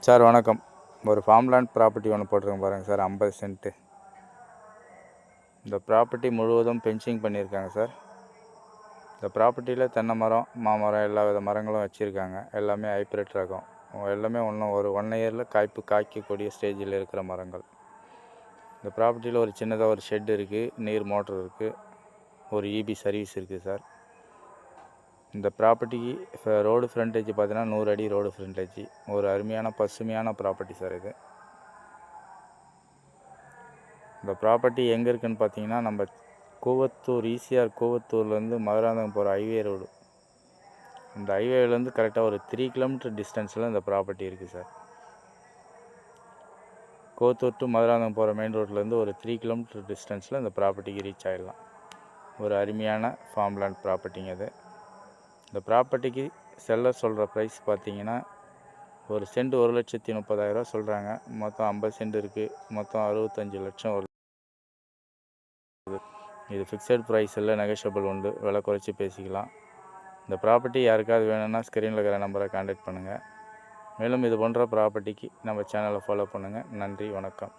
Sir வணக்கம். ஒரு farmland property ஒன்று போட்டிருக்கேன் பாருங்கள் சார், 50 சென்ட்டு. இந்த ப்ராப்பர்ட்டி முழுவதும் பென்சிங் பண்ணியிருக்காங்க சார். இந்த ப்ராப்பர்ட்டியில் தென்னை மரம், மாமரம், எல்லா வித மரங்களும் வச்சுருக்காங்க. எல்லாமே ஹைப்ரிட் ரகம். எல்லாமே இன்னும் ஒரு 1 இயரில் காய்க்கக்கூடிய ஸ்டேஜில் இருக்கிற மரங்கள். இந்த ப்ராப்பர்ட்டியில் ஒரு சின்னதாக ஒரு ஷெட் இருக்குது, நீர் மோட்ரு இருக்குது, ஒரு இபி சர்வீஸ் இருக்குது சார். இந்த ப்ராப்பர்ட்டிக்கு இப்போ ரோடு ஃப்ரண்டேஜ் பார்த்தீங்கன்னா 100 அடி ரோடு ஃப்ரண்டேஜ். ஒரு அருமையான பசுமையான ப்ராப்பர்ட்டி சார் இது. இந்த ப்ராப்பர்ட்டி எங்கே இருக்குதுன்னு பார்த்தீங்கன்னா, நம்ம கூவத்தூர் ஈசிஆர் கூவத்தூர்லேருந்து மதுராந்தகம் போகிற ஹைவே ரோடு. இந்த ஹைவேலேருந்து கரெக்டாக ஒரு 3 கிலோமீட்டர் டிஸ்டன்ஸில் இந்த ப்ராப்பர்ட்டி இருக்குது சார். கூவத்தூர் டு மதுராந்தகம் போகிற மெயின் ரோட்லேருந்து ஒரு 3 கிலோமீட்டர் டிஸ்டன்ஸில் இந்த ப்ராப்பர்ட்டிக்கு ரீச் ஆகிடலாம். ஒரு அருமையான ஃபார்ம்லேண்ட் ப்ராப்பர்ட்டிங்க அது. இந்த ப்ராப்பர்ட்டிக்கு செல்லர் சொல்கிற ப்ரைஸ் பார்த்தீங்கன்னா, ஒரு சென்ட் 1,30,000 சொல்கிறாங்க. மொத்தம் 50 சென்ட் இருக்குது. மொத்தம் 65 லட்சம் வருது. இது ஃபிக்ஸட் ப்ரைஸ் இல்லை, நெகோஷியபிள் உண்டு. விலை குறைச்சி பேசிக்கலாம். இந்த ப்ராப்பர்ட்டி யாருக்காவது வேணும்னா ஸ்க்ரீனில் இருக்கிற நம்பரை கான்டாக்ட் பண்ணுங்கள். மேலும் இது போன்ற ப்ராப்பர்ட்டிக்கு நம்ம சேனலை ஃபாலோ பண்ணுங்கள். நன்றி, வணக்கம்.